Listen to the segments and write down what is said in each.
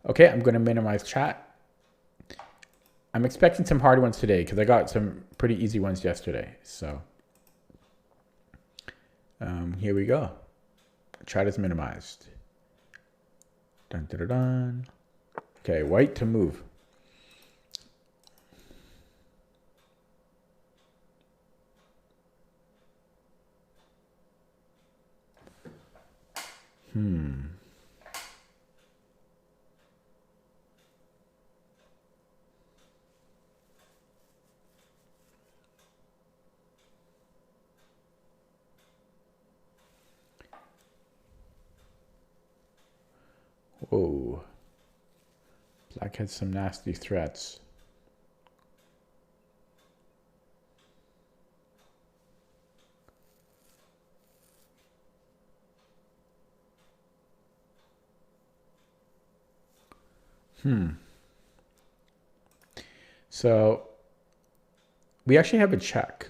Okay, I'm going to minimize chat. I'm expecting some hard ones today because I got some pretty easy ones yesterday. So here we go. Chat is minimized. Dun, dun, dun, dun. Okay, white to move. Whoa. Black has some nasty threats. So we actually have a check.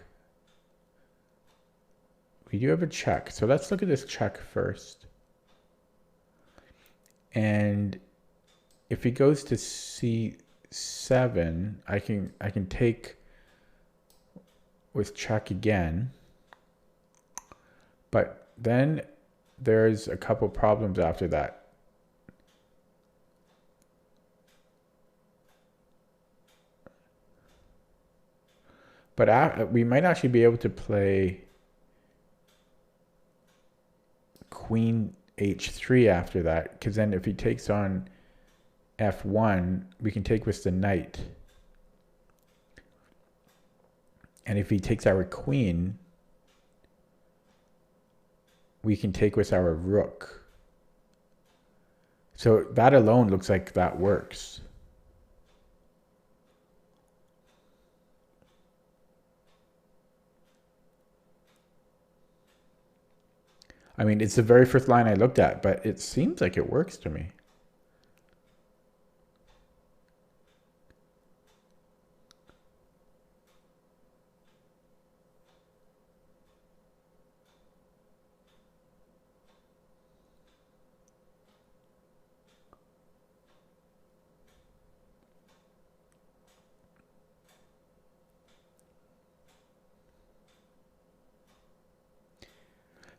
We do have a check. So let's look at this check first. And if he goes to C7, I can take with check again. But then there's a couple problems after that. But we might actually be able to play queen h3 after that, because then if he takes on f1, we can take with the knight. And if he takes our queen, we can take with our rook. So that alone looks like that works. I mean, it's the very first line I looked at, but it seems like it works to me.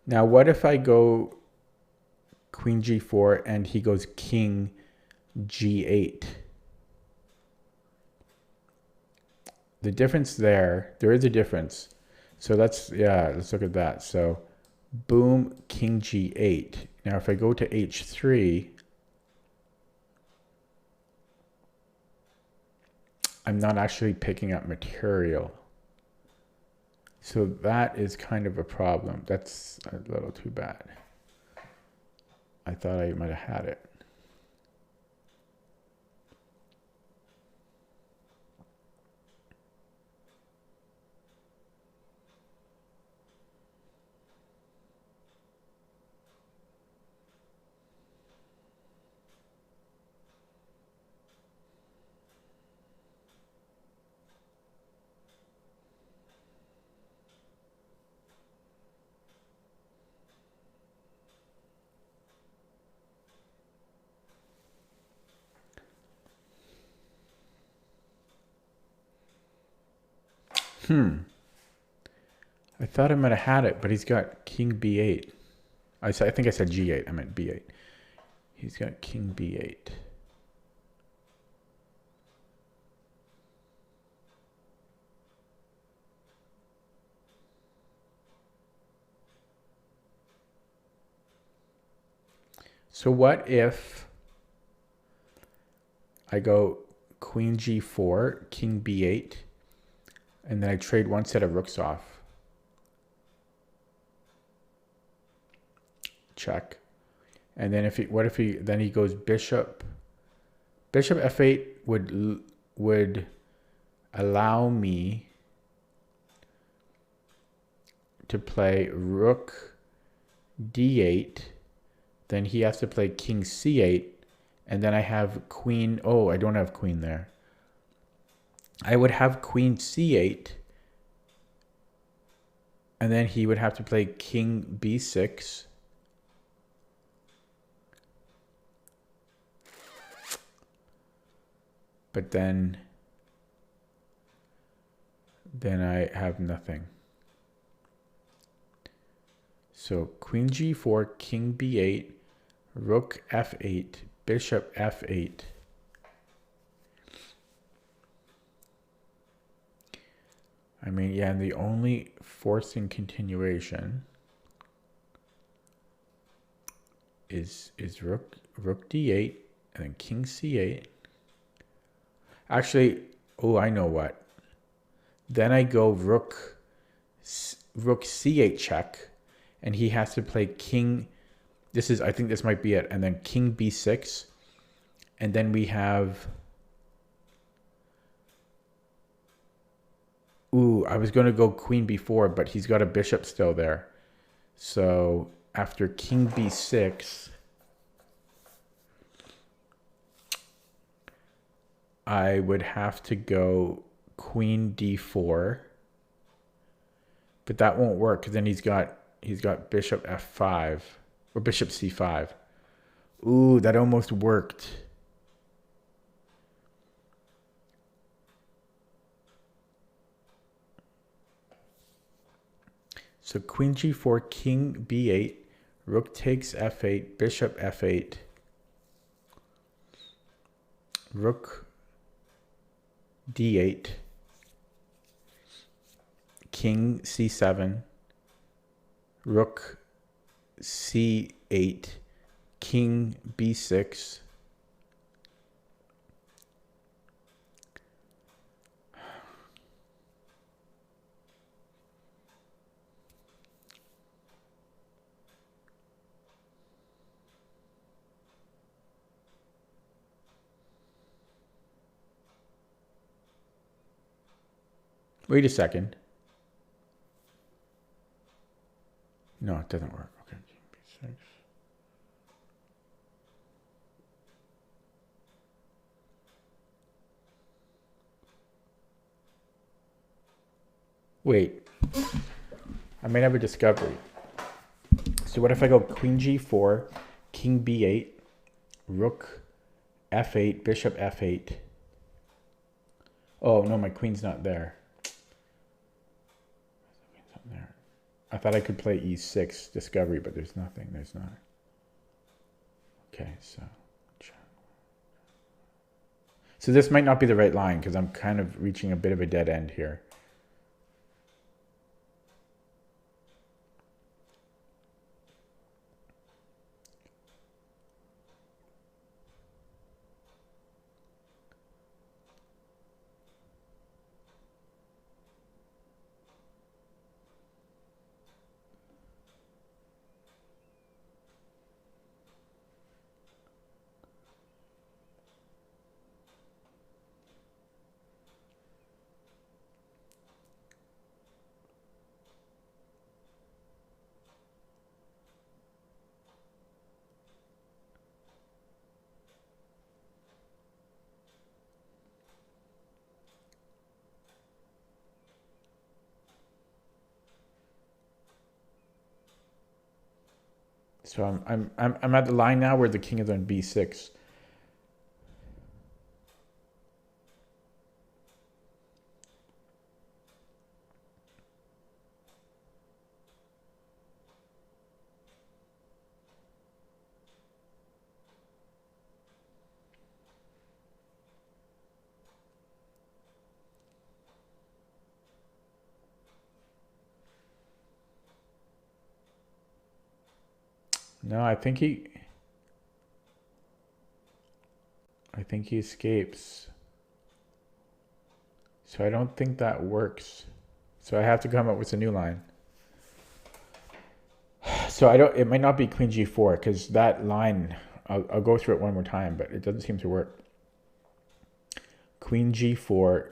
Now, what if I go queen g4 and he goes king g8? The difference there is a difference. So let's look at that. So boom, king g8. Now, if I go to h3, I'm not actually picking up material. So that is kind of a problem. That's a little too bad. I thought I might have had it. I thought I might have had it, but he's got king b8. I think I said g8. I meant b8. He's got king b8. So what if I go queen g4, king b8, and then I trade one set of rooks off? Check. And then what if he goes bishop f8 would allow me to play rook d8, then he has to play king c8, and then I have queen. Oh, I don't have queen there. I would have queen c8, and then he would have to play king b6. but then I have nothing. So queen g4, king b8, rook f8, bishop f8. I mean, yeah, and the only forcing continuation is rook d8 and then king c8. Actually, oh, I know what. Then I go rook c8 check, and he has to play king. This is, I think this might be it. And then king b6, and then we have. Ooh, I was going to go queen b4, but he's got a bishop still there. So after king b6, I would have to go queen d4, but that won't work because then he's got bishop f5 or bishop c5. Ooh, that almost worked. So queen g4, king b8, rook takes f8, bishop f8, rook d8, king c7, rook c8, king b6, wait a second. No, it doesn't work. Okay, king b6. Wait, I might have a discovery. So what if I go queen g4, king b8, rook f8, bishop f8? Oh, no, my queen's not there. I thought I could play e6 discovery, but there's nothing. There's not. Okay, so this might not be the right line because I'm kind of reaching a bit of a dead end here. So I'm at the line now where the king is on b6. No, I think he escapes. So I don't think that works. So I have to come up with a new line. So it might not be queen g4 because that line, I'll go through it one more time, but it doesn't seem to work. Queen g4,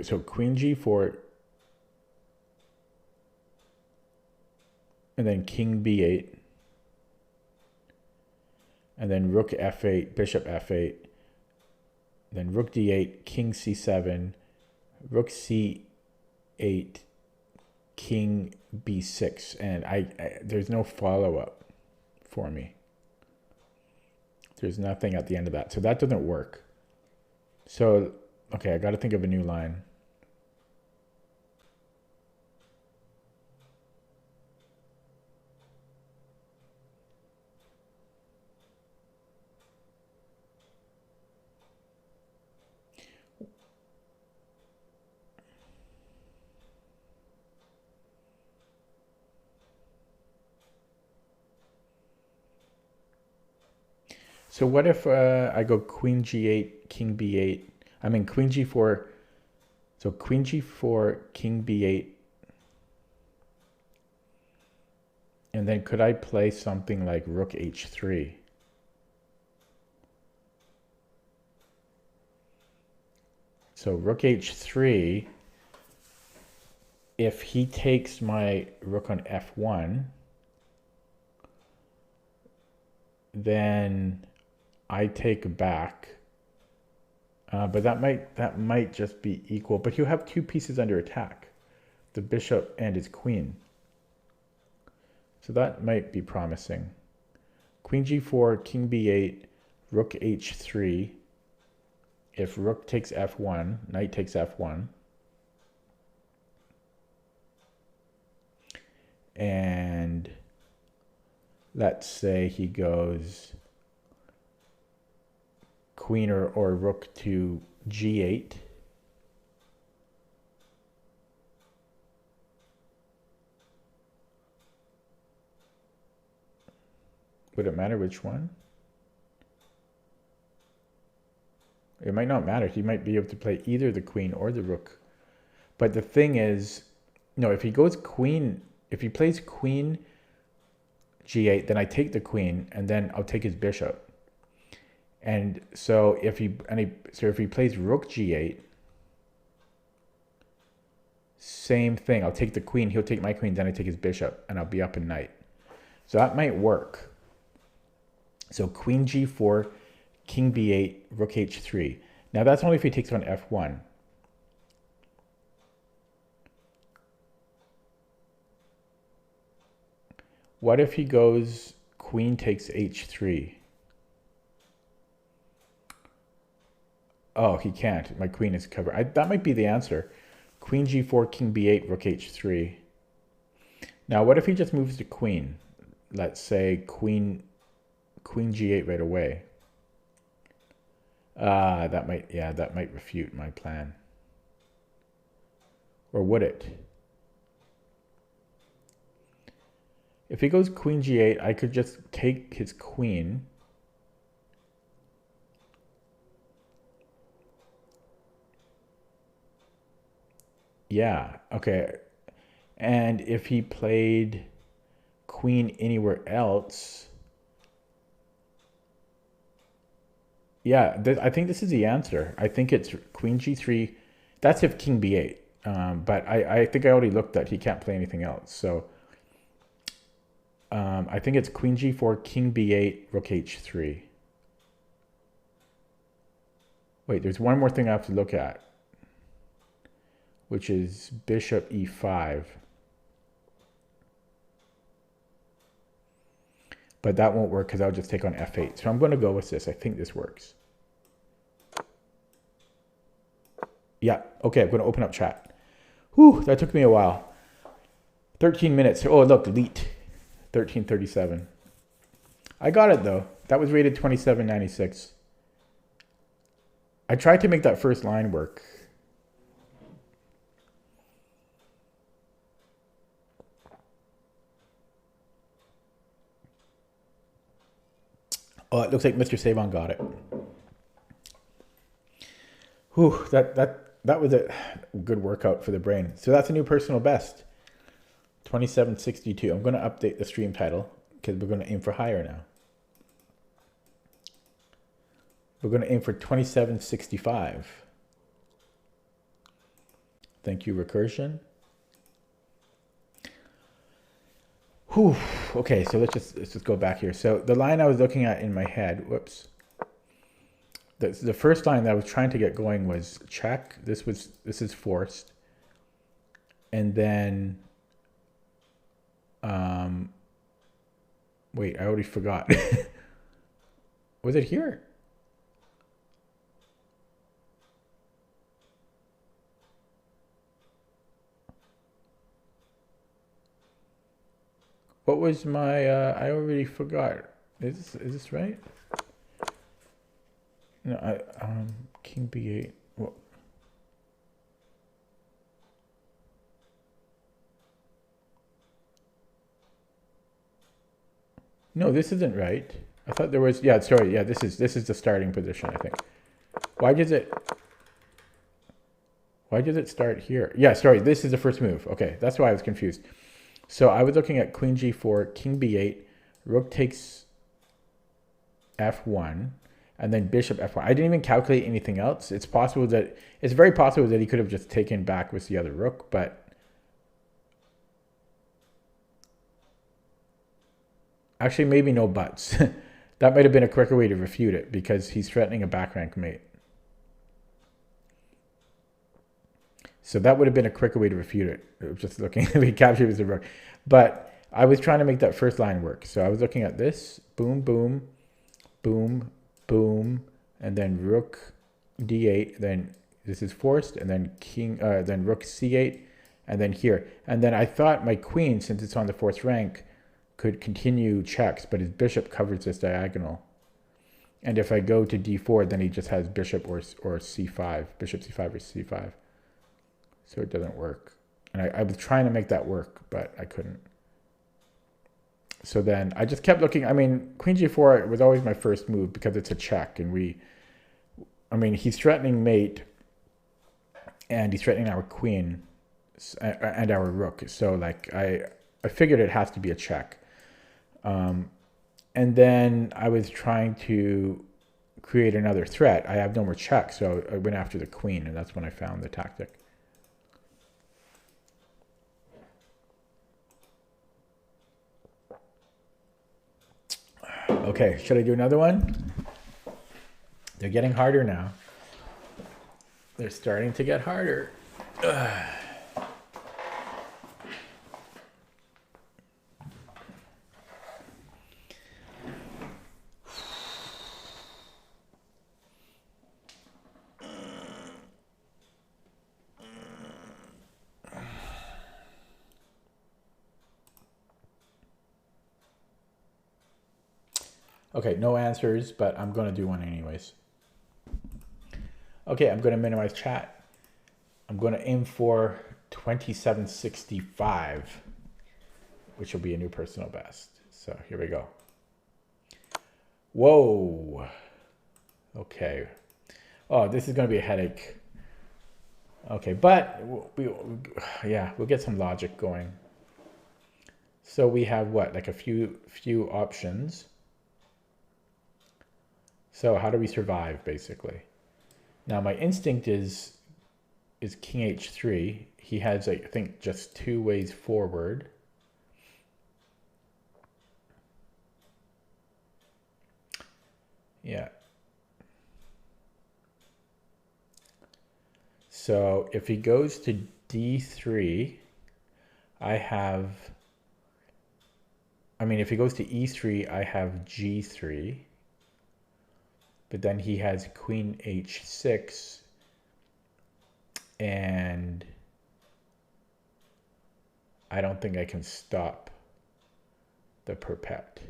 so queen g4, and then king b8, and then rook f8, bishop f8, then rook d8, king c7, rook c8, king b6, and I there's no follow-up for me. There's nothing at the end of that. So that doesn't work. So, okay, I got to think of a new line. So what if I go queen g8, king b8? I mean queen g4. So queen g4, king b8. And then could I play something like rook h3? So rook h3, if he takes my rook on f1, then I take back. But that might just be equal. But he'll have two pieces under attack, the bishop and his queen. So that might be promising. Queen g4, king b8, rook h3. If rook takes f1, knight takes f1. And let's say he goes queen or rook to g8. Would it matter which one? It might not matter. He might be able to play either the queen or the rook. But the thing is, no, if he goes queen, if he plays queen g8, then I take the queen and then I'll take his bishop. And so if he plays rook g8, same thing. I'll take the queen, he'll take my queen, then I take his bishop and I'll be up in knight. So that might work. So queen g4, king b8, rook h3. Now that's only if he takes on f1. What if he goes queen takes h3? Oh, he can't. My queen is covered. That might be the answer. Queen g4, king b8, rook h3. Now, what if he just moves the queen? Let's say queen g8 right away. That might refute my plan. Or would it? If he goes queen g8, I could just take his queen. Yeah, okay. And if he played queen anywhere else, yeah, I think this is the answer. I think it's queen g3. That's if king b8. But I think I already looked that he can't play anything else. So I think it's queen g4, king b8, rook h3. Wait, there's one more thing I have to look at, which is bishop e5. But that won't work because I'll just take on f8. So I'm going to go with this. I think this works. Yeah, okay, I'm going to open up chat. Whew, that took me a while. 13 minutes. Oh, look, delete. 1337. I got it, though. That was rated 2796. I tried to make that first line work. Oh, it looks like Mr. Savon got it. Whew, that was a good workout for the brain. So that's a new personal best. 2762. I'm going to update the stream title because we're going to aim for higher now. We're going to aim for 2765. Thank you, Recursion. Whew. Okay, so let's just go back here. So the line I was looking at in my head, whoops. The first line that I was trying to get going was check. This is forced. And then wait, I already forgot. Was it here? What was my, I already forgot. Is this right? No, King B8. What? No, this isn't right. I thought there was, yeah, sorry, yeah, this is the starting position, I think. Why does it start here? Yeah, sorry, this is the first move. Okay, that's why I was confused. So I was looking at Queen G4, King B8, Rook takes F1, and then Bishop F1. I didn't even calculate anything else. It's very possible that he could have just taken back with the other Rook, but actually maybe no buts. That might have been a quicker way to refute it because he's threatening a back rank mate. So that would have been a quicker way to refute it. Just looking, we captured with the Rook. But I was trying to make that first line work. So I was looking at this, boom, boom, boom, boom, and then Rook D8, then this is forced, and then then Rook C8, and then here. And then I thought my queen, since it's on the fourth rank, could continue checks, but his bishop covers this diagonal. And if I go to D4, then he just has bishop or C5, bishop C5 or C5. So it doesn't work. And I was trying to make that work, but I couldn't. So then I just kept looking. I mean, Queen G4 was always my first move because it's a check. And he's threatening mate and he's threatening our queen and our rook. So like I figured it has to be a check. And then I was trying to create another threat. I have no more checks, so I went after the queen, and that's when I found the tactic. Okay, should I do another one? They're getting harder now. They're starting to get harder. Ugh. Okay, no answers, but I'm going to do one anyways. Okay, I'm going to minimize chat. I'm going to aim for 2765, which will be a new personal best. So here we go. Whoa. Okay. Oh, this is going to be a headache. Okay, but we'll get some logic going. So we have what, like a few options. So how do we survive, basically? Now my instinct is king h3. He has, I think, just 2 ways forward. Yeah. So if he goes to d3, if he goes to e3, I have g3. But then he has queen h6 and I don't think I can stop the perpet.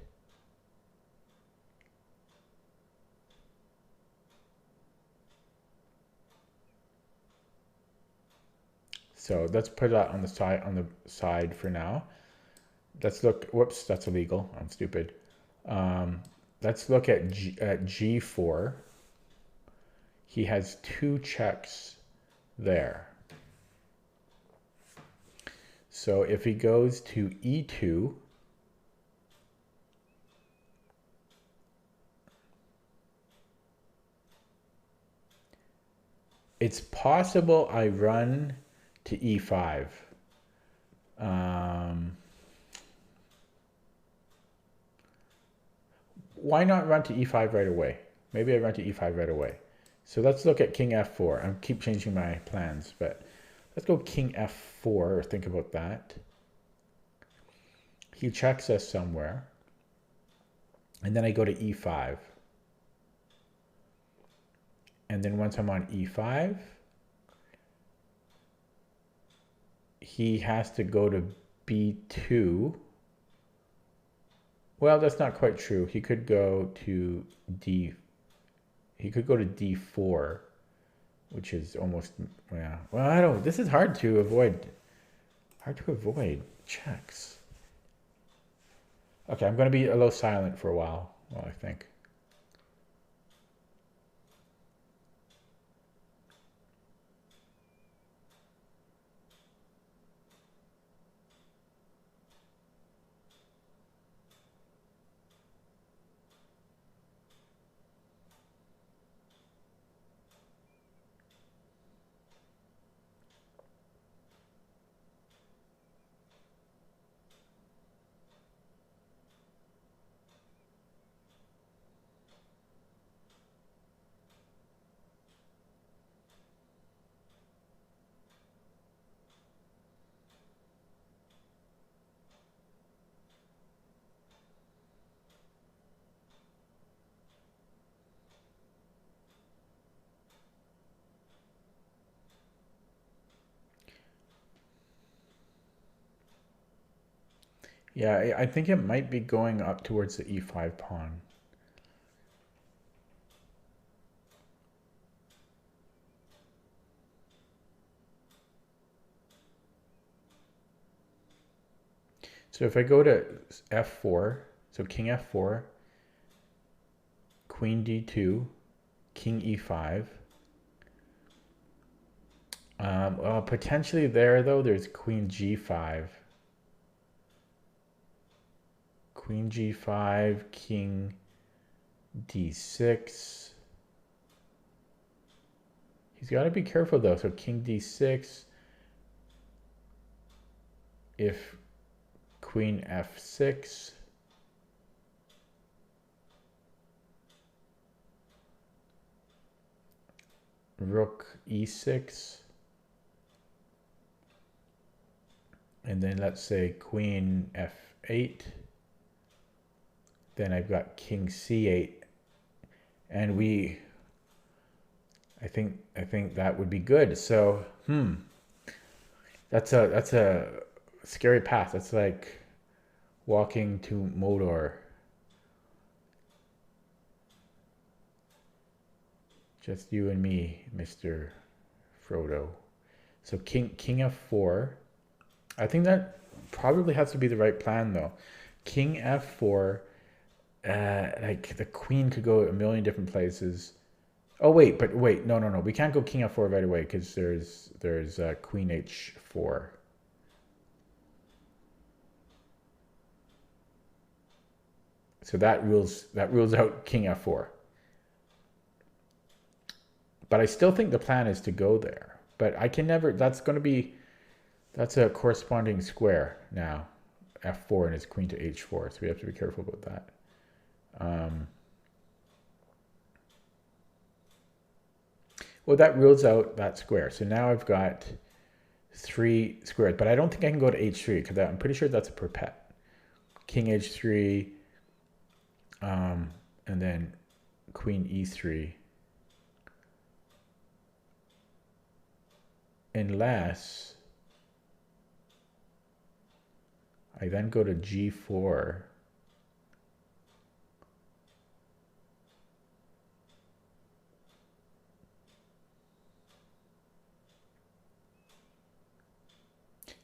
So let's put that on the side for now. Let's look, whoops, that's illegal. I'm stupid. Let's look at G4. He has 2 checks there. So if he goes to E2, it's possible I run to E5. Why not run to E5 right away? Maybe I run to E5 right away. So let's look at king F4. I keep changing my plans, but let's go king F4, or think about that. He checks us somewhere. And then I go to E5. And then once I'm on e5, he has to go to b2. Well, that's not quite true. He could go to d4, which is almost, yeah. Well, I don't, this is hard to avoid. Hard to avoid checks. Okay, I'm going to be a little silent for a while I think. Yeah, I think it might be going up towards the e5 pawn. So if I go to f4, so king f4, queen d2, king e5. Well, potentially there though, there's queen g5. Queen g5, king d6. He's got to be careful though. So king d6. If queen f6. Rook e6. And then let's say queen f8. Then I've got king c8. And I think that would be good. So, that's a scary path. That's like walking to Mordor. Just you and me, Mr. Frodo. So king f4. I think that probably has to be the right plan though. King f4. Like the queen could go a million different places. Oh wait, no. We can't go king f4 right away because there's queen h4. So that rules out king f4. But I still think the plan is to go there. But I can never. That's a corresponding square now. f4 and it's queen to h4. So we have to be careful about that. Well, that rules out that square. So now I've got 3 squares, but I don't think I can go to h3 because I'm pretty sure that's a perpet. King h3, and then queen e3. Unless I then go to g4.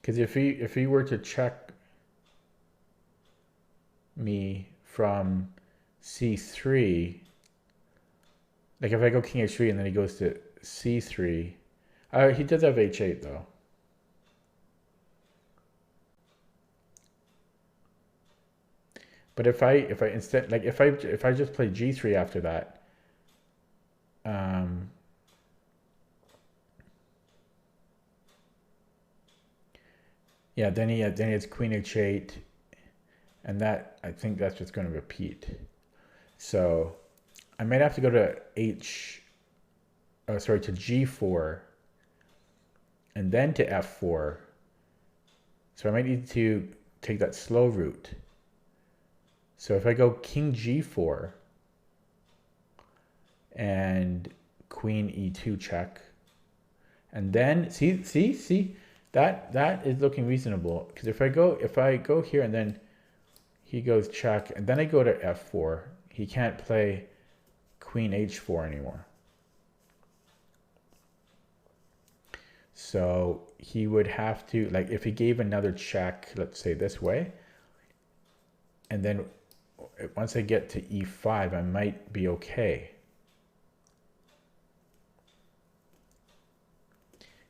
Because if he were to check me from c3, like if I go king h3 and then he goes to c3, he does have h8 though. But if I instead, like if I just play g3 after that, yeah, then he has queen h8, and that I think that's just going to repeat. So I might have to go to to g4, and then to f4. So I might need to take that slow route. So if I go king g4 and queen e2 check. And then see that is looking reasonable, because if I go here and then he goes check and then I go to f4, he can't play queen h4 anymore. So he would have to, like, if he gave another check, let's say this way, and then once I get to e5, I might be okay.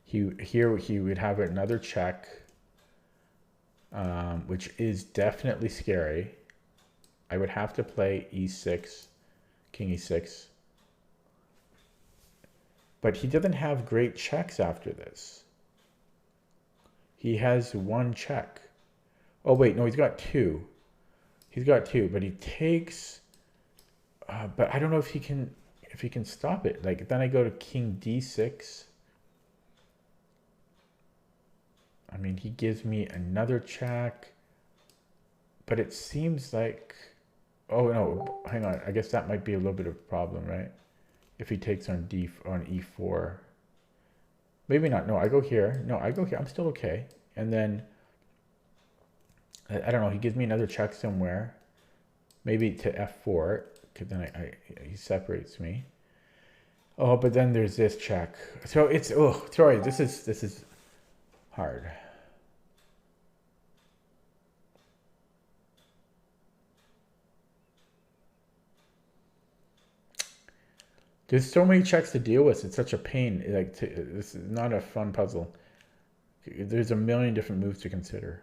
Here he would have another check, which is definitely scary. I would have to play e6, king e6. But he doesn't have great checks after this. He has one check. Oh wait, no, he's got two. He's got two, but he takes. But I don't know if he can stop it. Like, then I go to king d6. I mean, he gives me another check, but it seems like, oh no, hang on. I guess that might be a little bit of a problem, right? If he takes on e4, maybe not. No, I go here. No, I go here. I'm still okay. And then I don't know. He gives me another check somewhere, maybe to f4, because then he separates me. Oh, but then there's this check. So it's, oh, sorry. This is hard. There's so many checks to deal with. It's such a pain. Like, this is not a fun puzzle. There's a million different moves to consider.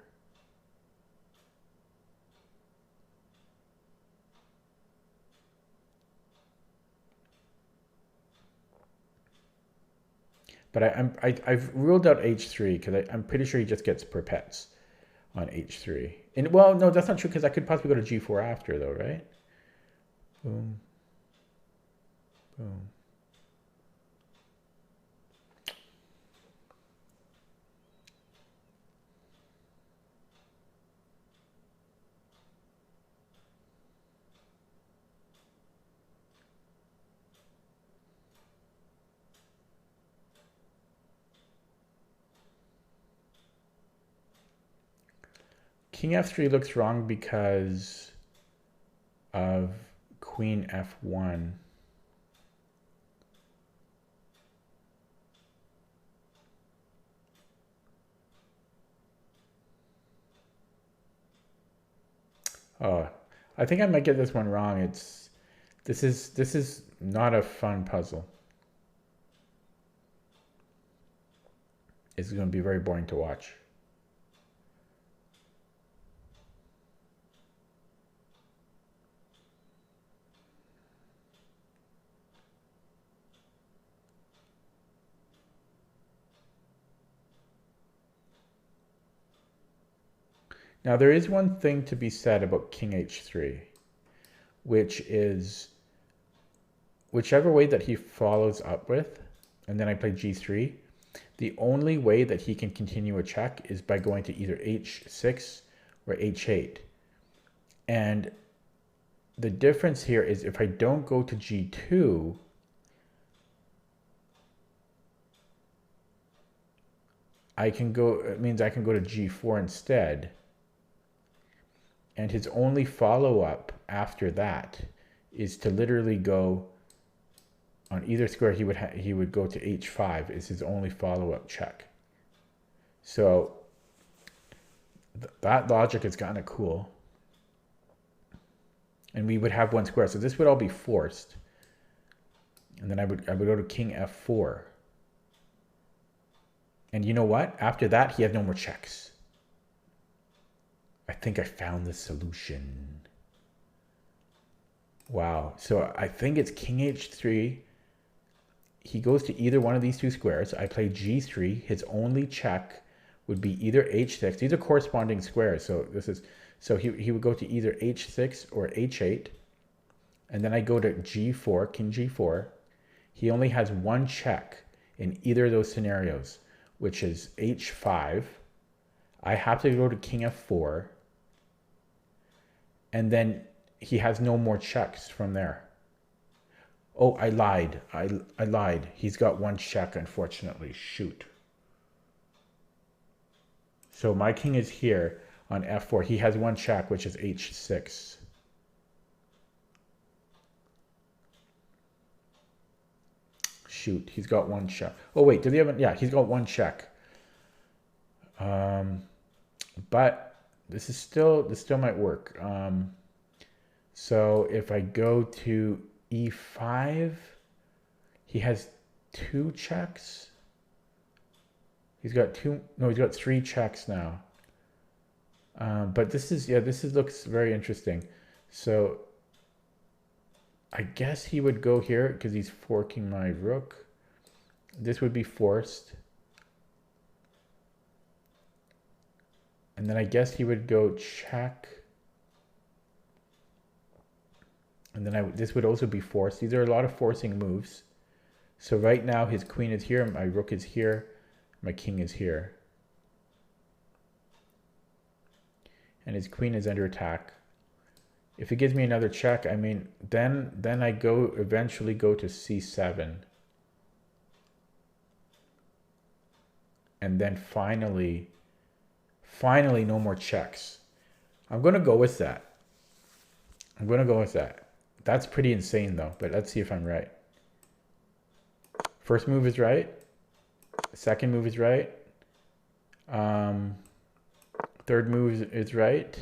But I've ruled out h3 because I'm pretty sure he just gets perpets on h3. And well, no, that's not true, because I could possibly go to g4 after though, right? Boom. Boom. King f3 looks wrong because of queen f1. Oh, I think I might get this one wrong. This is not a fun puzzle. It's going to be very boring to watch. Now, there is one thing to be said about king h3, which is whichever way that he follows up with, and then I play g3, the only way that he can continue a check is by going to either h6 or h8. And the difference here is if I don't go to g2, it means I can go to g4 instead. And his only follow-up after that is to literally go on either square. He would go to h5 is his only follow-up check. So that logic is kind of cool. And we would have one square. So this would all be forced. And then I would go to king f4. And you know what? After that, he has no more checks. I think I found the solution. Wow. So I think it's king h3. He goes to either one of these two squares. I play g3. His only check would be either h6. These are corresponding squares. So he would go to either h6 or h8. And then I go to g4, king g4. He only has one check in either of those scenarios, which is h5. I have to go to king f4. And then he has no more checks from there. Oh, I lied. I lied. He's got one check, unfortunately. Shoot. So my king is here on f4. He has one check, which is h6. Shoot, he's got one check. Oh wait, did he have? Yeah, he's got one check. But this still might work. So if I go to e5, he has two checks. He's got two. No, he's got three checks now. But this looks very interesting. So I guess he would go here because he's forking my rook. This would be forced. And then I guess he would go check. And then this would also be forced. These are a lot of forcing moves. So right now his queen is here, my rook is here, my king is here. And his queen is under attack. If it gives me another check, I mean, then I eventually go to c7. And then finally no more checks. I'm going to go with that. That's pretty insane though, but let's see if I'm right. First move is right. Second move is right. Third move is right.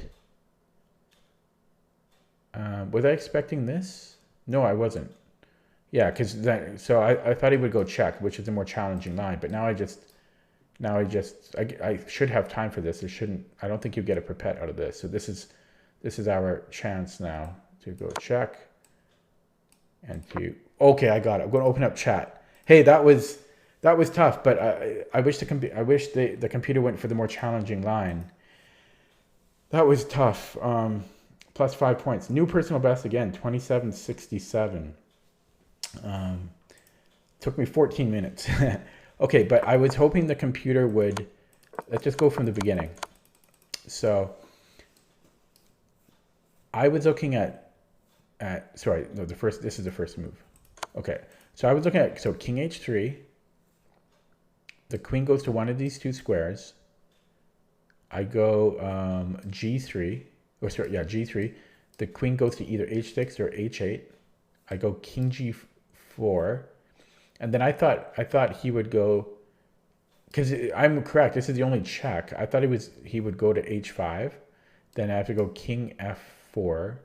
Was I expecting this? No, I wasn't. Yeah, because so I thought he would go check, which is a more challenging line, but now I should have time for this. I don't think you get a perpet out of this. So this is our chance now to go check and okay, I got it. I'm going to open up chat. Hey, that was tough, but I wish the computer went for the more challenging line. That was tough. Plus 5 points. New personal best again, 27.67. Took me 14 minutes. Okay, but I was hoping the computer would, let's just go from the beginning. So I was looking this is the first move. Okay, so I was looking at, king h3, the queen goes to one of these two squares. I go g3, g3. The queen goes to either h6 or h8. I go king g4. And then I thought he would go, because I'm correct, this is the only check. I thought he would go to h5. Then I have to go king f4.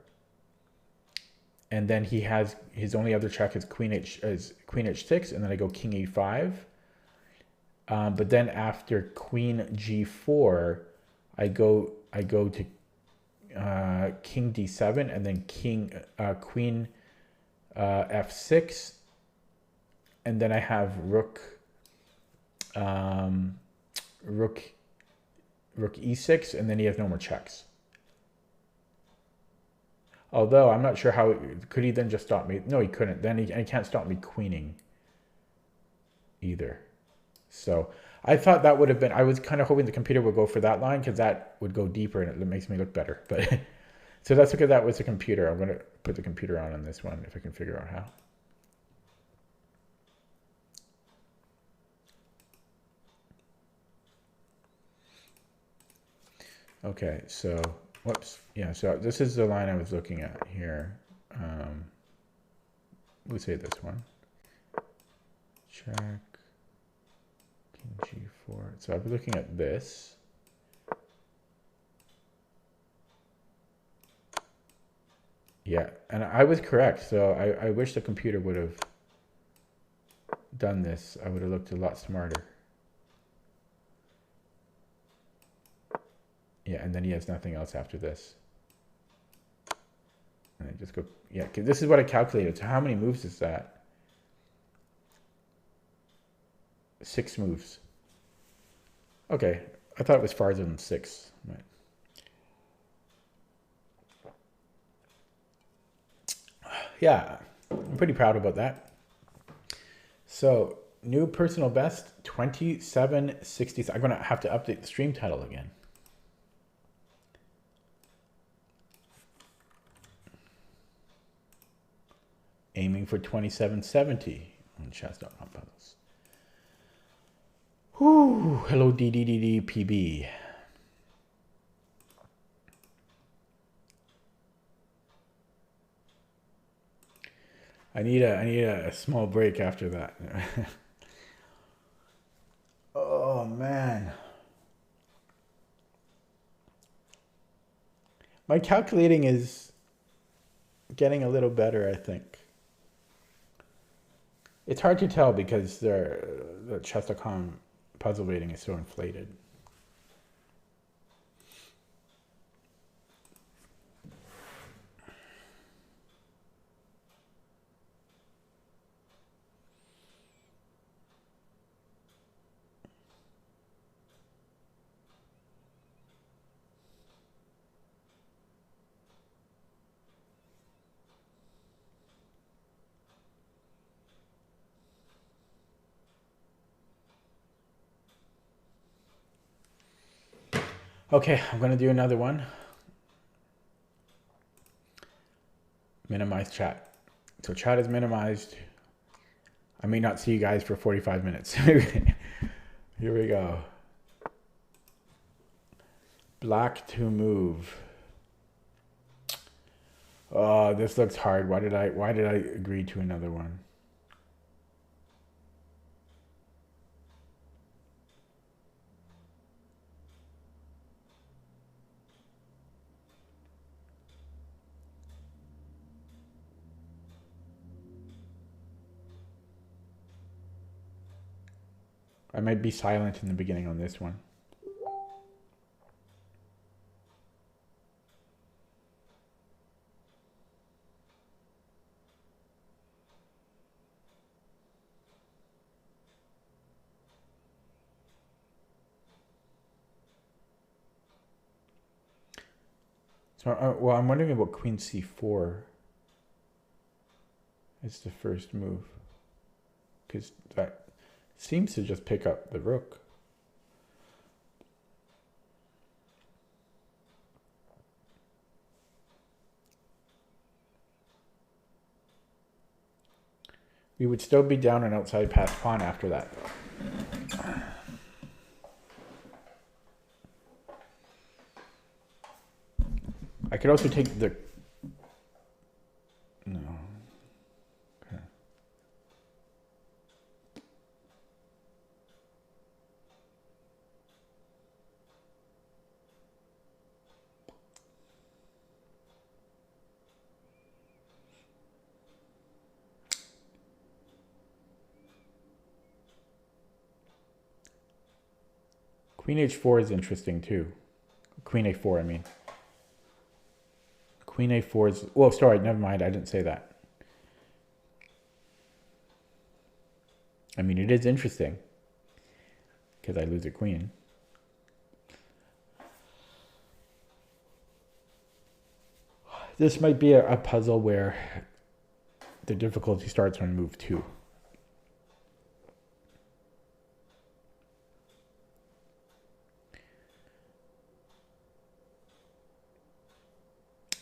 And then he has his only other check is queen h6, and then I go king e5. But then after queen g4, I go to king d7, and then queen f6, and then I have rook e6, and then he has no more checks. Although I'm not sure how, could he then just stop me? No, he couldn't. Then he can't stop me queening either. So I thought that would have been, I was kind of hoping the computer would go for that line because that would go deeper and it makes me look better. But so that's because that was the computer. I'm going to put the computer on this one if I can figure out how. Okay, so whoops. Yeah, so this is the line I was looking at here. We'll say this one. Check. King g4. So I'll be looking at this. Yeah, and I was correct. So I wish the computer would have done this. I would have looked a lot smarter. Yeah, and then he has nothing else after this. And I just go, yeah, because this is what I calculated. So how many moves is that? 6 moves. Okay, I thought it was farther than 6. But yeah, I'm pretty proud about that. So new personal best, 27.60. I'm going to have to update the stream title again. Aiming for 2770 on chess.com puzzles. Whoo! Hello, DDDDPB. I need a small break after that. Oh man. My calculating is getting a little better, I think. It's hard to tell because the chess.com puzzle rating is so inflated. Okay, I'm going to do another one. Minimize chat. So chat is minimized. I may not see you guys for 45 minutes. Here we go. Black to move. Oh, this looks hard. Why did I agree to another one? I might be silent in the beginning on this one. So, well, I'm wondering about Queen C4 as the first move, because that seems to just pick up the rook. We would still be down an outside passed pawn after that. I could also take the... No. Okay. Queen H4 is interesting too. Queen A4, I mean. Queen A4 is... Oh, sorry, never mind. I didn't say that. I mean, it is interesting because I lose a queen. This might be a puzzle where the difficulty starts on move 2.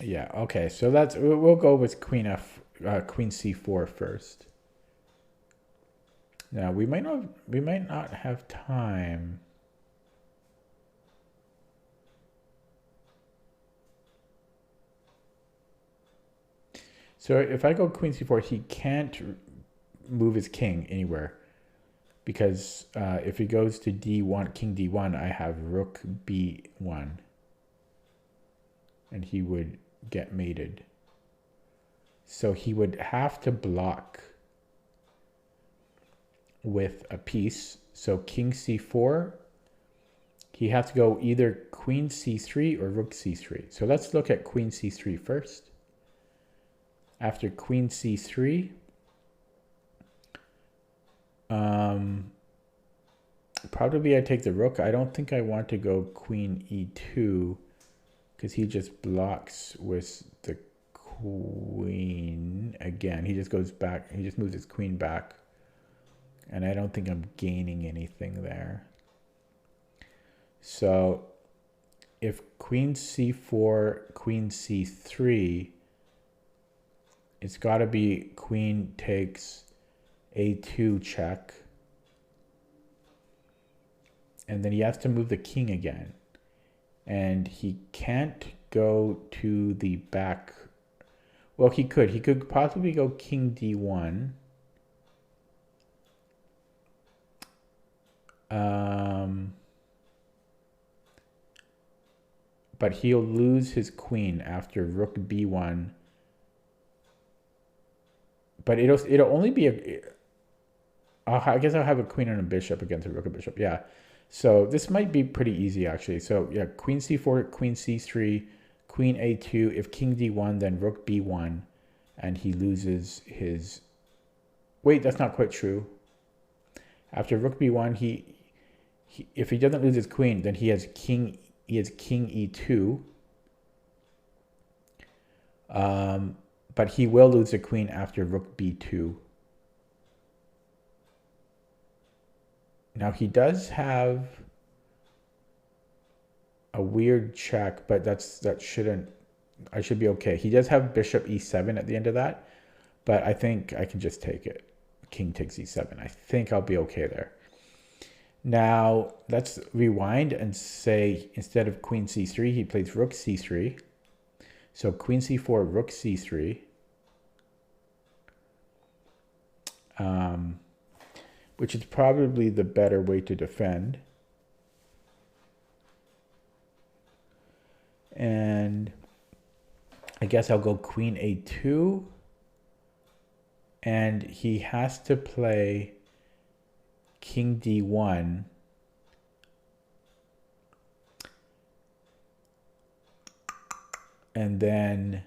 Yeah, okay. So that's... We'll go with Queen C4 first. Now, we might not have time. So if I go Queen C4, he can't move his king anywhere. Because if he goes to D1, King D1, I have Rook B1. And he would get mated. So he would have to block with a piece. So King C4, he has to go either Queen C3 or Rook C3. So let's look at Queen C3 first. After Queen C3, probably I take the Rook. I don't think I want to go Queen E2 because he just blocks with the Queen again. He just goes back. He just moves his Queen back. And I don't think I'm gaining anything there. So if Queen C4, Queen C3, it's got to be queen takes a2 check. And then he has to move the king again. And he can't go to the back. Well, he could. He could possibly go king d1. But he'll lose his queen after rook b1. But it'll only be a... I guess I'll have a queen and a bishop against a rook and bishop. Yeah. So this might be pretty easy, actually. So yeah, queen c4, queen c3, queen a2. If king d1, then rook b1. And he loses his... Wait, that's not quite true. After rook b1, if he doesn't lose his queen, then he has king e2. But he will lose the queen after rook b2. Now he does have a weird check, but I should be okay. He does have bishop e7 at the end of that, but I think I can just take it. King takes e7. I think I'll be okay there. Now let's rewind and say instead of queen c3, he plays rook c3. So queen c4, rook c3. Which is probably the better way to defend. And I guess I'll go queen a2. And he has to play king d1. And then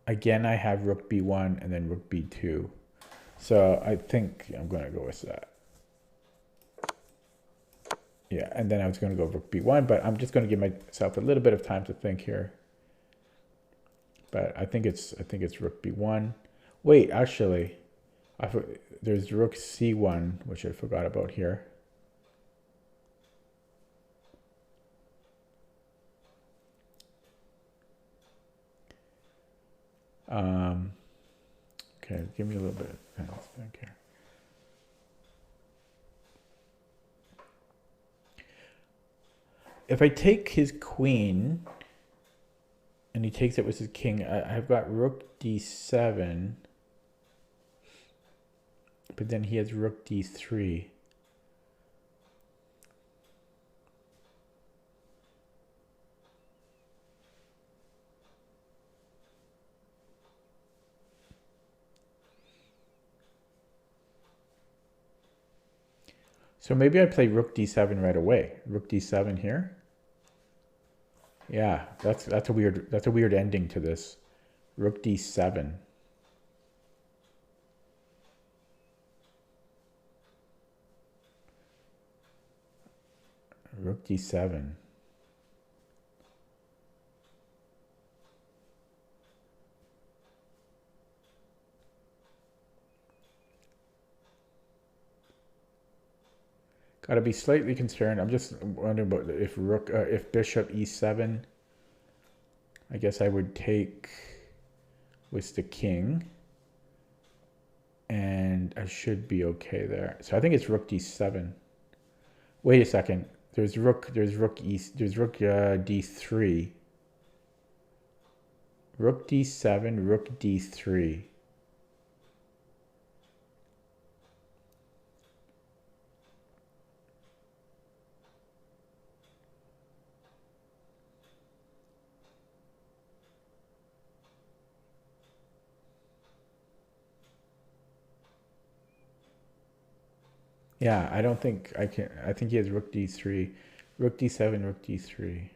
again, I have rook b1 and then rook b2. So I think I'm going to go with that. Yeah, and then I was going to go rook b1, but I'm just going to give myself a little bit of time to think here. But I think it's rook b1. Wait, actually, there's rook c1, which I forgot about here. Okay, give me a little bit of time to think here. If I take his queen and he takes it with his king, I've got rook d7, but then he has rook d3. So maybe I play rook d7 right away. Rook d7 here. Yeah, that's a weird ending to this. Rook d7. Rook d7. Got to be slightly concerned. I'm just wondering about if bishop e7. I guess I would take with the king, and I should be okay there. So I think it's rook d7. Wait a second. There's rook d3. Rook d7, rook d3. Yeah, I don't think I can. I think he has rook d3, rook d7, rook d3.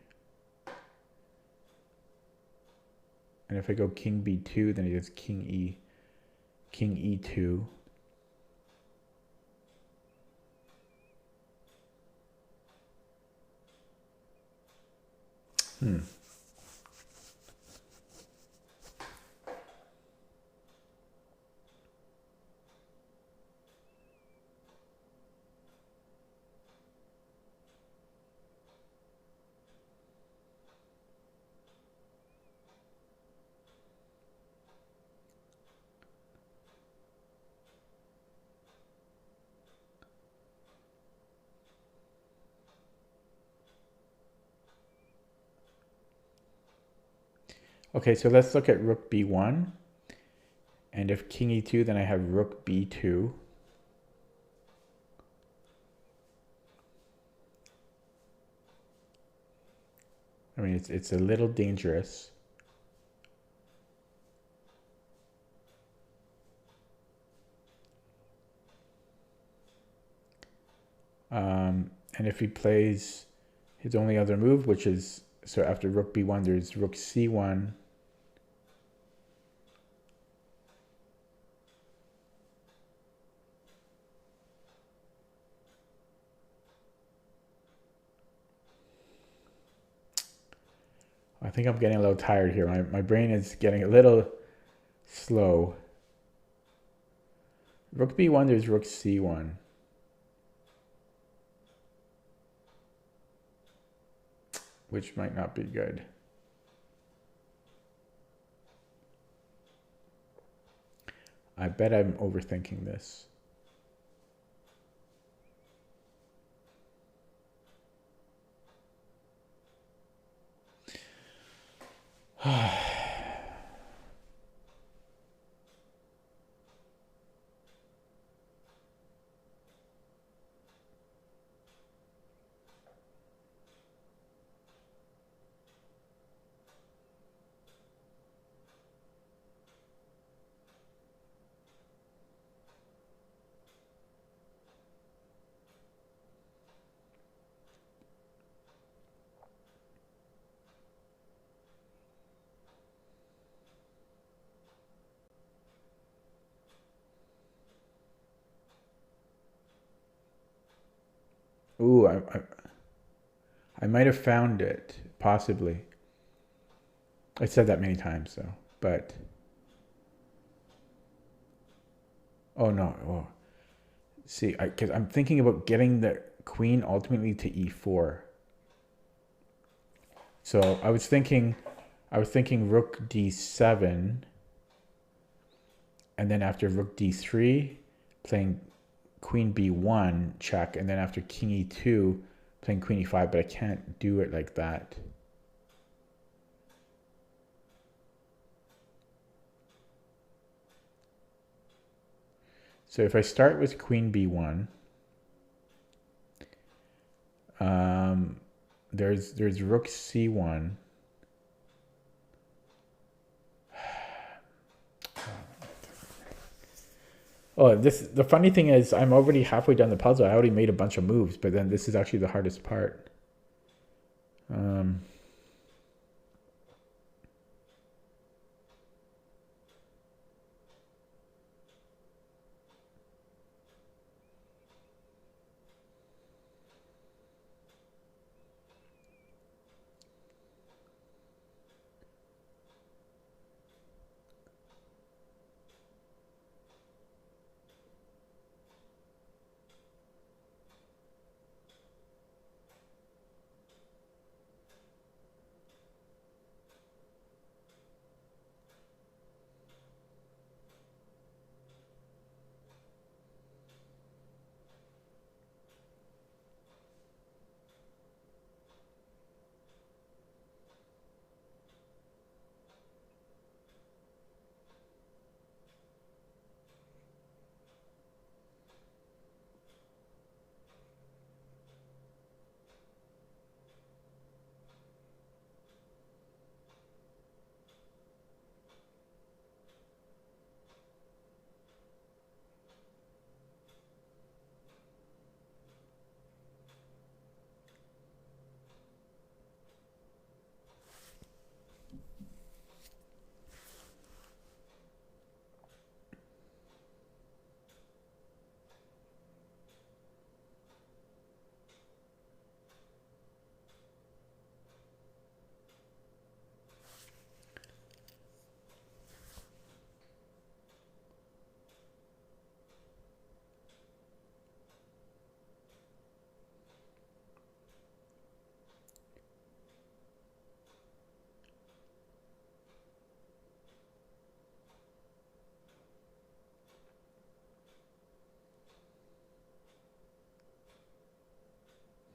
And if I go king b2, then he has king e2. Okay, so let's look at rook b1. And if king e2, then I have rook b2. I mean, it's a little dangerous. And if he plays his only other move, which is, so after rook b1, there's rook c1. I think I'm getting a little tired here. My brain is getting a little slow. Rook b1, there's rook c1. Which might not be good. I bet I'm overthinking this. Ooh, I might have found it, possibly. I said that many times, though, but... Oh, no. Oh. See, because I'm thinking about getting the queen ultimately to e4. So I was thinking rook d7, and then after rook d3, playing queen b1 check, and then after king e2, playing queen e5, but I can't do it like that. So if I start with queen b1, there's rook c1. Oh, the funny thing is I'm already halfway done the puzzle. I already made a bunch of moves, but then this is actually the hardest part.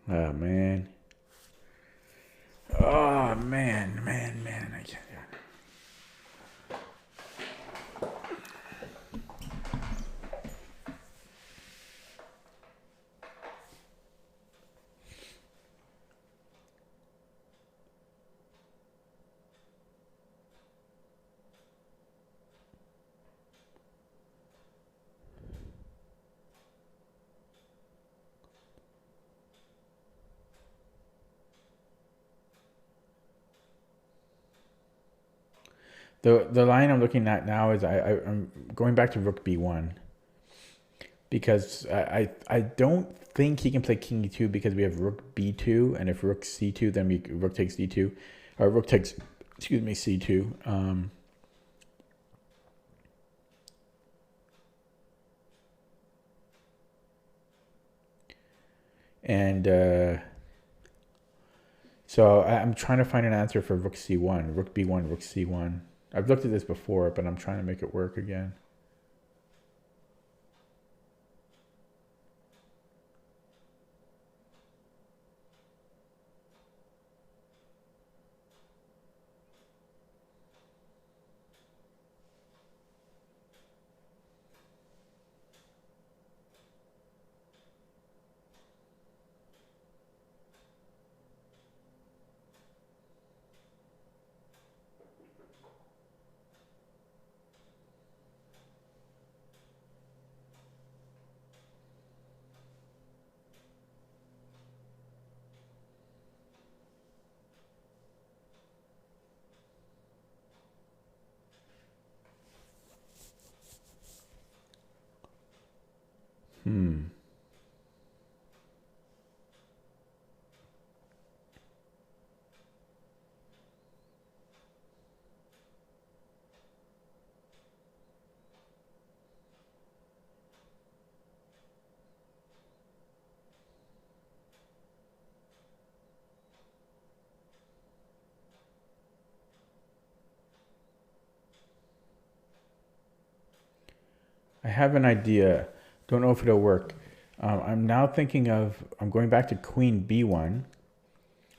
Oh, man. Oh, man. I can't. The line I'm looking at now is I'm going back to rook b1 because I don't think he can play king e2 because we have rook b2, and if rook c2, then rook takes d2, or rook takes, excuse me, c2. So I'm trying to find an answer for rook c1, rook b1, rook c1. I've looked at this before, but I'm trying to make it work again. I have an idea. Don't know if it'll work. I'm now thinking of, I'm going back to queen b1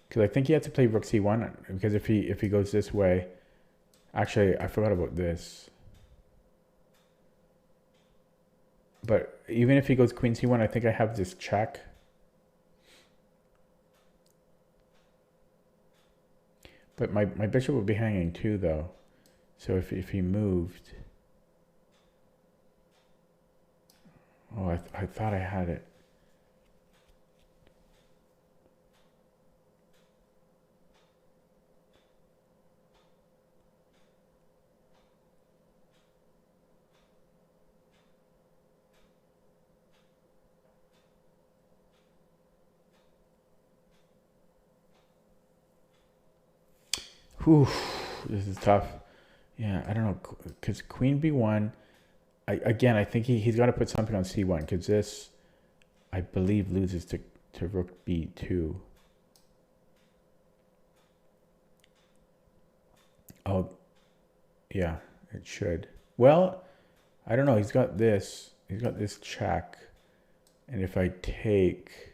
because I think he has to play rook c1 because if he goes this way, actually I forgot about this. But even if he goes queen c1, I think I have this check. But my bishop would be hanging too though. So if he moved, oh, I thought I had it. Whew, this is tough. Yeah, I don't know, because queen b1, I think he's got to put something on c1, because this, I believe, loses to rook b2. Oh, yeah, it should. Well, I don't know, he's got this check, and if I take...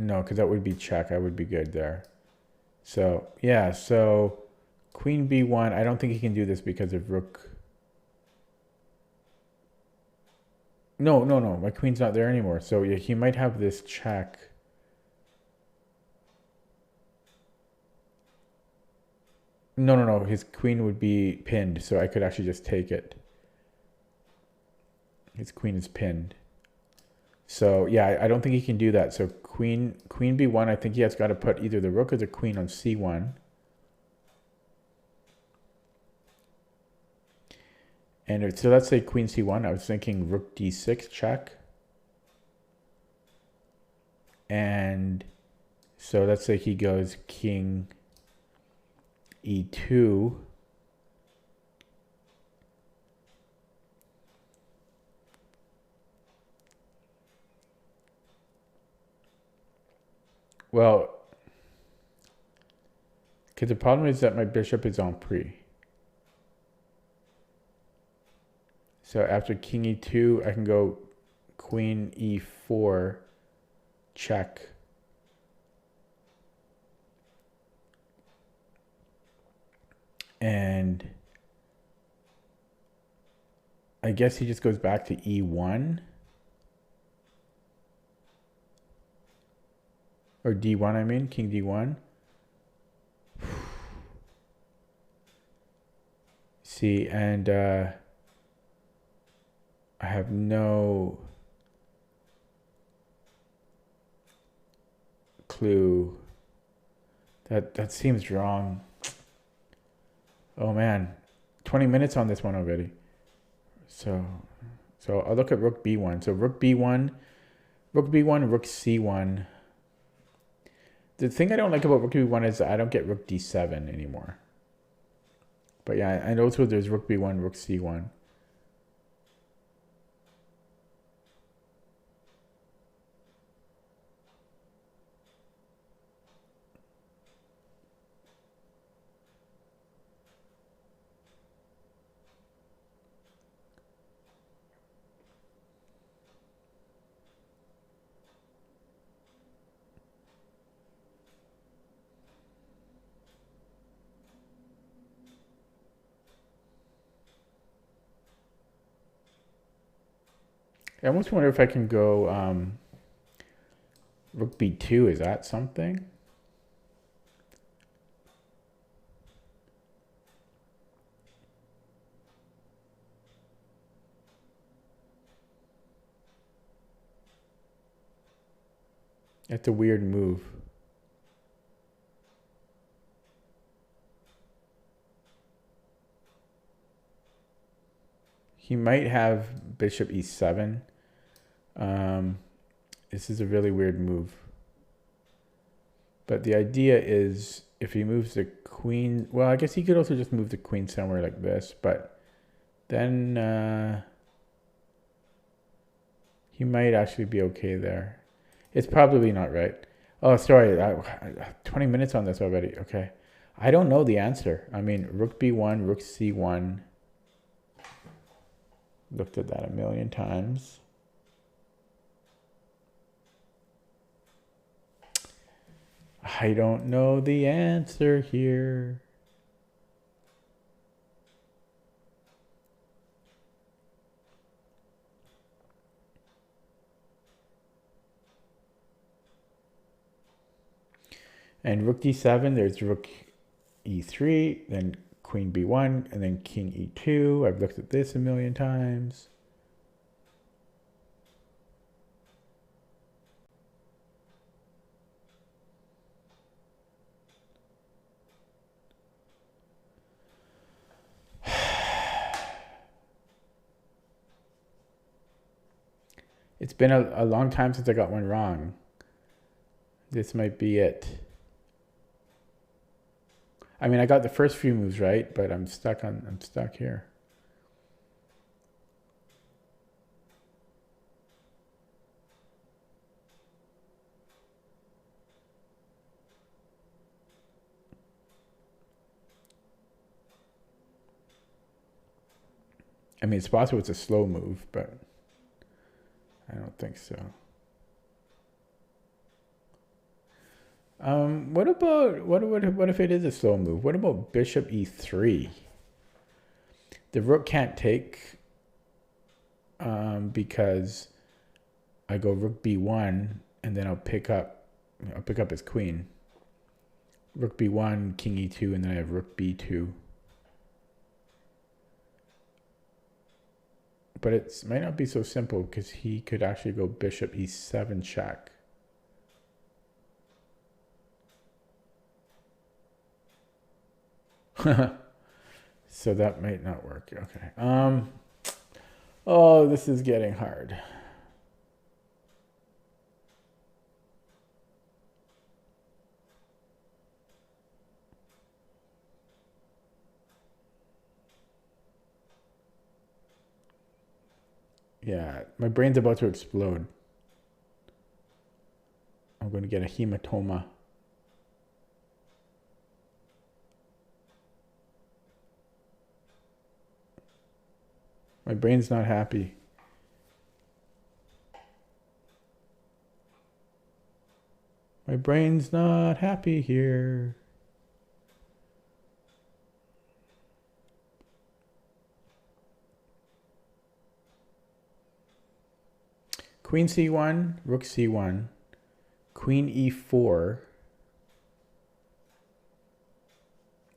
No, because that would be check. I would be good there. So, yeah, so queen b1. I don't think he can do this because of rook. No. My queen's not there anymore. So, yeah, he might have this check. No. His queen would be pinned, so I could actually just take it. His queen is pinned. So, yeah, I don't think he can do that. So, queen b1, I think he has got to put either the rook or the queen on c1. And so let's say queen c1. I was thinking rook d6 check. And so let's say he goes king e2. Well, because the problem is that my bishop is en prise. So after king e2, I can go queen e4, check. And I guess he just goes back to e1. Or d1, I mean, king d1. See, and I have no clue. That seems wrong. Oh man, 20 minutes on this one already. So I'll look at rook b1. So rook b1, rook c1. The thing I don't like about rook b1 is I don't get rook d7 anymore. But yeah, I know there's rook b1, rook c1. I almost wonder if I can go rook b2. Is that something? That's a weird move. He might have bishop e7. This is a really weird move. But the idea is if he moves the queen, well, I guess he could also just move the queen somewhere like this, but then he might actually be okay there. It's probably not right. Oh, sorry, 20 minutes on this already. Okay. I don't know the answer. I mean, rook b1, rook c1. Looked at that a million times. I don't know the answer here. And rook d7, there's rook e3, then queen b1, and then king e2. I've looked at this a million times. It's been a long time since I got one wrong. This might be it. I mean, I got the first few moves right, but I'm stuck here. I mean, it's possible it's a slow move, but I don't think so. What if it is a slow move? What about bishop e3? The rook can't take because I go rook b1 and then I'll pick up his queen. Rook b1, king e2, and then I have rook b2. But it might not be so simple because he could actually go bishop e7 check. So that might not work. Okay. Oh, this is getting hard. Yeah, my brain's about to explode. I'm going to get a hematoma. My brain's not happy. My brain's not happy here. Queen c1, rook c1, queen e4.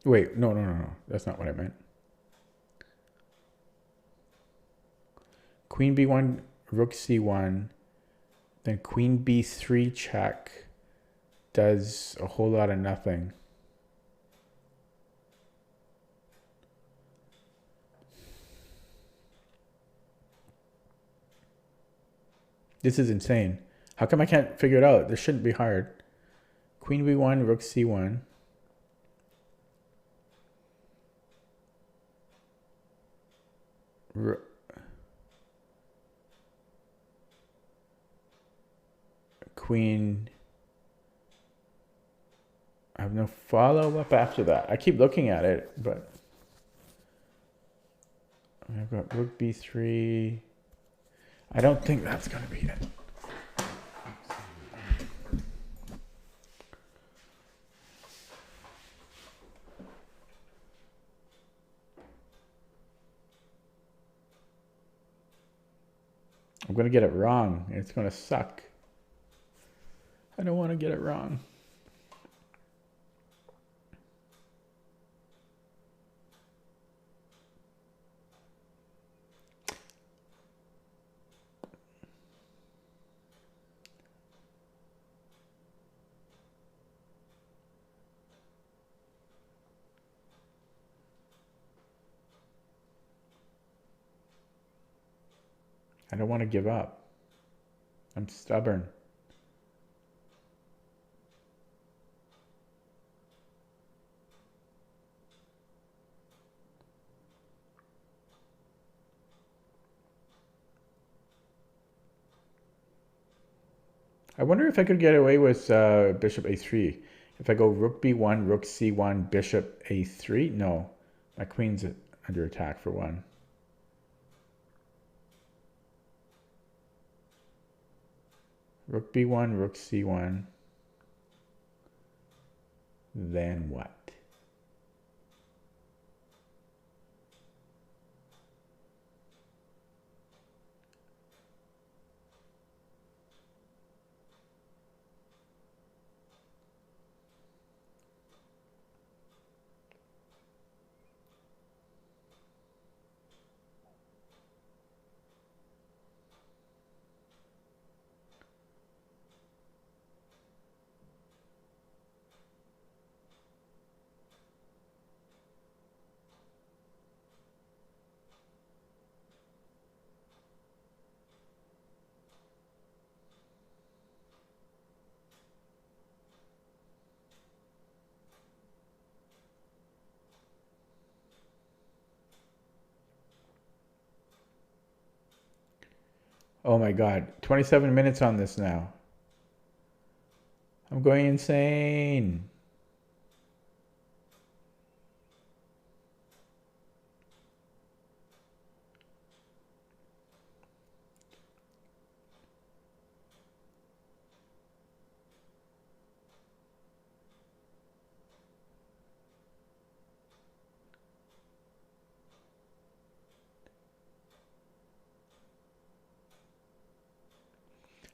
Wait, no. That's not what I meant. Queen b1, rook c1, then queen b3 check, does a whole lot of nothing. This is insane. How come I can't figure it out? This shouldn't be hard. Queen b1, rook c1. Queen. I have no follow-up after that. I keep looking at it, but I've got rook b3. I don't think that's going to be it. I'm going to get it wrong. It's going to suck. I don't want to get it wrong. I don't want to give up. I'm stubborn. I wonder if I could get away with bishop a3. If I go rook b1, rook c1, bishop a3. No, my queen's under attack for one. Rook b1, rook c1. Then what? Oh my God, 27 minutes on this now. I'm going insane.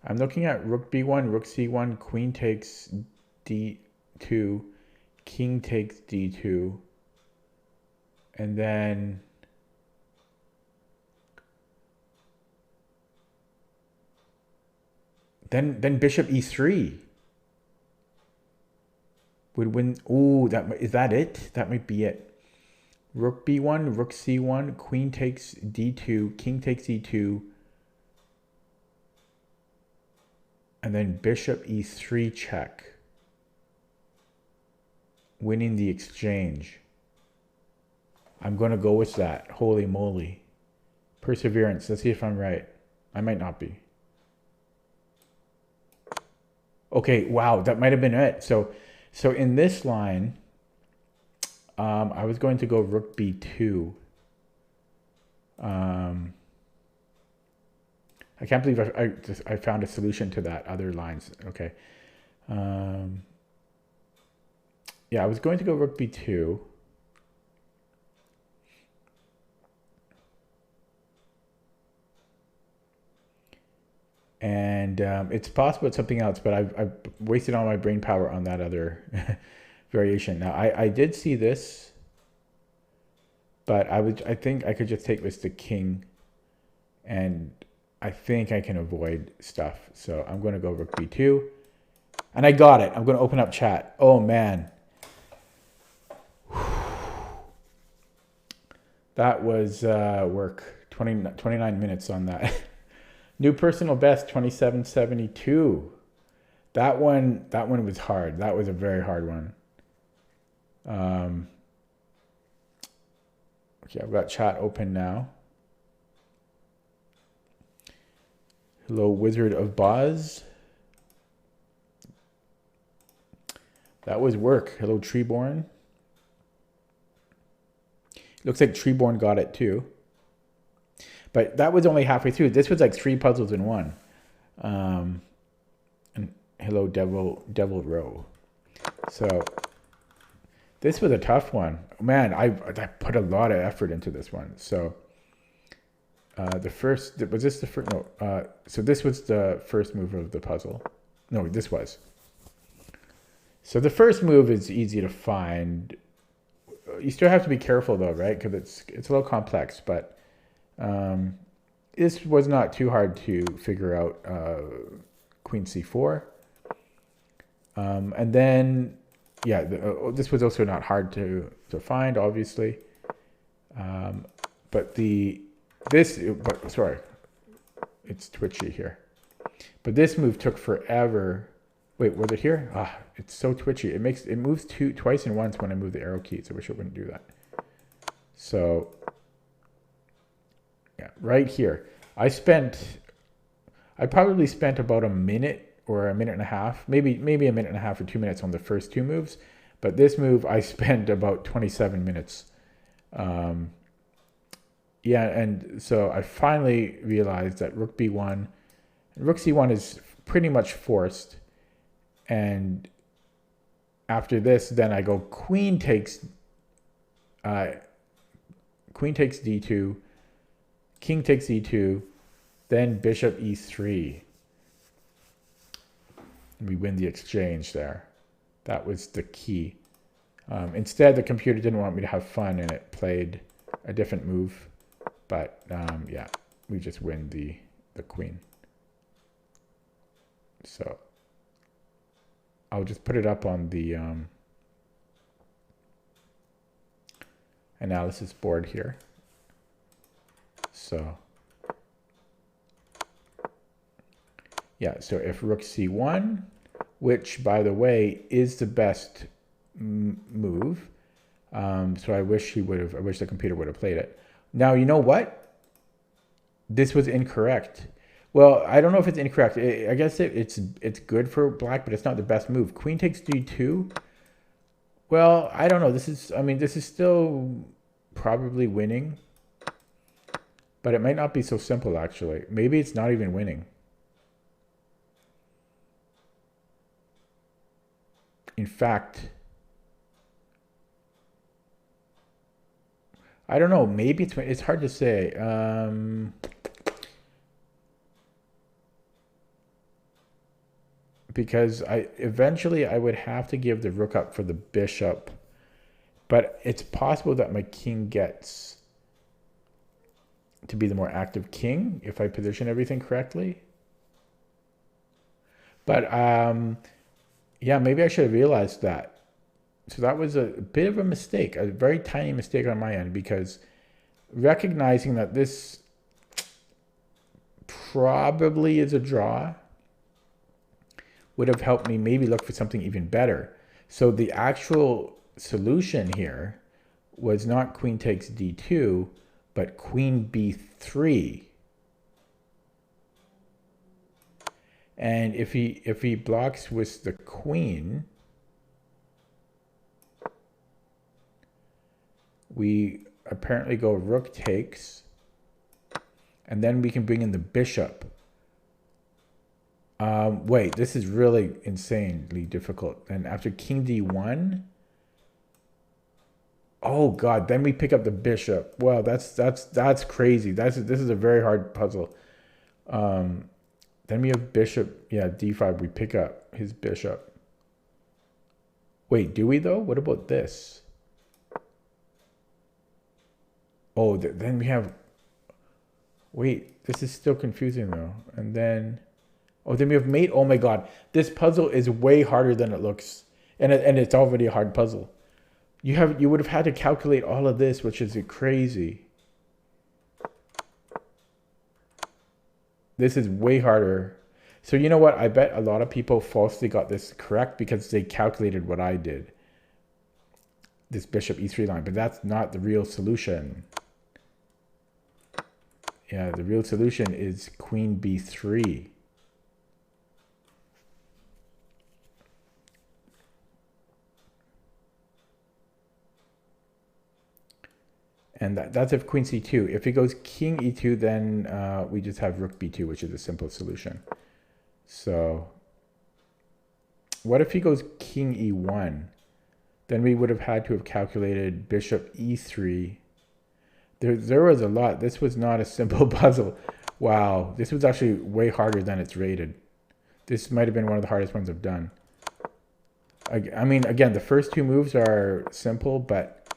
I'm looking at rook b1, rook c1, queen takes d2, king takes d2, and then bishop e3 would win. Ooh, is that it? That might be it. Rook b1, rook c1, queen takes d2, king takes e2, and then bishop e3 check, winning the exchange. I'm going to go with that. Holy moly. Perseverance. Let's see if I'm right. I might not be. Okay, wow, that might have been it. So in this line, I was going to go rook b2. I can't believe I found a solution to that other lines. Okay. Yeah, I was going to go rook b2. And it's possible it's something else, but I've wasted all my brain power on that other variation. Now, I did see this, but I think I could just take this to king, and I think I can avoid stuff. So I'm going to go rook b2. And I got it. I'm going to open up chat. Oh, man. That was work. 29 minutes on that. New personal best, 2772. That one was hard. That was a very hard one. Okay, I've got chat open now. Hello, Wizard of Boz. That was work. Hello, Treeborn. Looks like Treeborn got it too. But that was only halfway through. This was like 3 puzzles in one. And hello, Devil Row. So this was a tough one. Man, I put a lot of effort into this one. So the first, was this the first? No. So this was the first move of the puzzle. No, this was. So the first move is easy to find. You still have to be careful though, right? Because it's a little complex, but this was not too hard to figure out. Queen c4. And then, yeah, this was also not hard to find, obviously. Sorry, it's twitchy here. But this move took forever. Wait, was it here? It's so twitchy. It moves twice and once when I move the arrow keys. I wish it wouldn't do that. So, yeah, right here. I probably spent about a minute or a minute and a half, maybe a minute and a half or 2 minutes on the first 2 moves. But this move, I spent about 27 minutes. Yeah, and so I finally realized that Rook B1, Rook C1 is pretty much forced. And after this, then I go Queen takes D2, King takes E2, then Bishop E3. We win the exchange there. That was the key. Instead, the computer didn't want me to have fun, and it played a different move. But yeah, we just win the queen. So I'll just put it up on the analysis board here. So yeah, so if Rook C1, which by the way is the best move, so I wish the computer would have played it. Now you know what? This was incorrect. Well, I don't know if it's incorrect. I guess it's good for black, but it's not the best move. Queen takes D2. Well, I don't know. This is still probably winning, but it might not be so simple actually. Maybe it's not even winning. In fact, I don't know. Maybe it's hard to say. Because eventually I would have to give the rook up for the bishop, but it's possible that my king gets to be the more active king if I position everything correctly. But yeah, maybe I should have realized that. So that was a bit of a mistake, a very tiny mistake on my end, because recognizing that this probably is a draw would have helped me maybe look for something even better. So the actual solution here was not queen takes d2, but queen b3. And if he blocks with the queen, we apparently go rook takes, and then we can bring in the bishop. Wait, this is really insanely difficult. And after king d1, oh god, then we pick up the bishop. Well, that's crazy. This is a very hard puzzle. Then we have bishop, yeah, d5. We pick up his bishop. Wait, do we though? What about this? Oh, then we have. Wait, this is still confusing though. And then. Oh, then we have mate. Oh my god. This puzzle is way harder than it looks. And it's already a hard puzzle. You would have had to calculate all of this, which is crazy. This is way harder. So you know what? I bet a lot of people falsely got this correct because they calculated what I did. This bishop e3 line, but that's not the real solution. Yeah, the real solution is queen b3. And that's if queen c2. If he goes king e2, then we just have rook b2, which is a simple solution. So what if he goes king e1? Then we would have had to have calculated bishop e3. There was a lot. This was not a simple puzzle. Wow, this was actually way harder than it's rated. This might have been one of the hardest ones I've done. I mean, again, the first two moves are simple, but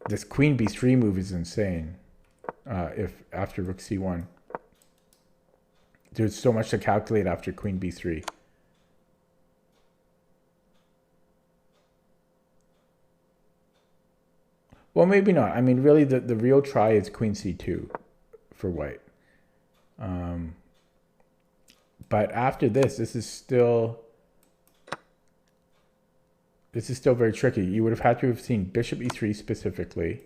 this queen b3 move is insane. If after rook c1. There's so much to calculate after queen b3. Well, maybe not. I mean, really, the real try is queen c2 for white. But after this is still very tricky. You would have had to have seen bishop e3 specifically,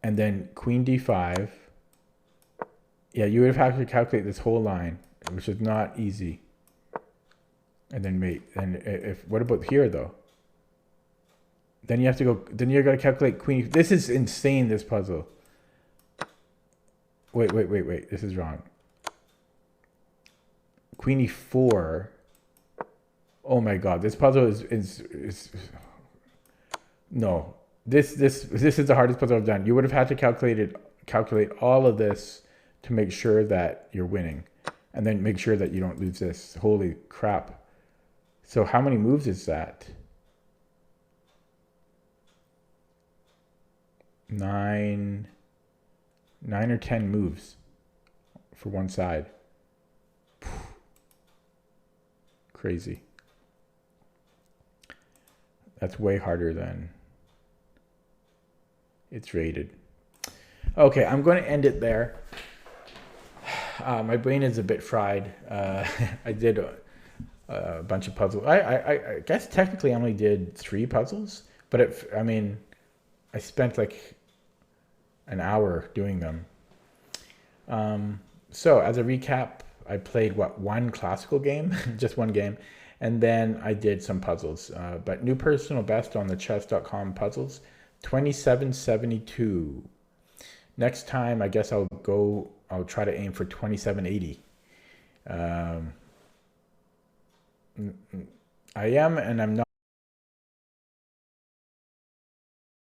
and then queen d5. Yeah, you would have had to calculate this whole line, which is not easy. And then mate. And what about here though? Then you have to go. Then you're gonna calculate queen. This is insane. This puzzle. Wait. This is wrong. Queen e4. Oh my god, this puzzle is no. This is the hardest puzzle I've done. You would have had to calculate all of this to make sure that you're winning, and then make sure that you don't lose this. Holy crap! So how many moves is that? 9 or 10 moves for one side. Crazy. That's way harder than it's rated. Okay, I'm going to end it there. My brain is a bit fried. I did a bunch of puzzles. I guess technically I only did 3 puzzles, but I mean, I spent like an hour doing them. So as a recap, I played one classical game, just one game, and then I did some puzzles. But new personal best on the chess.com puzzles, 2772. Next time, I guess I'll try to aim for 2780. I am and I'm not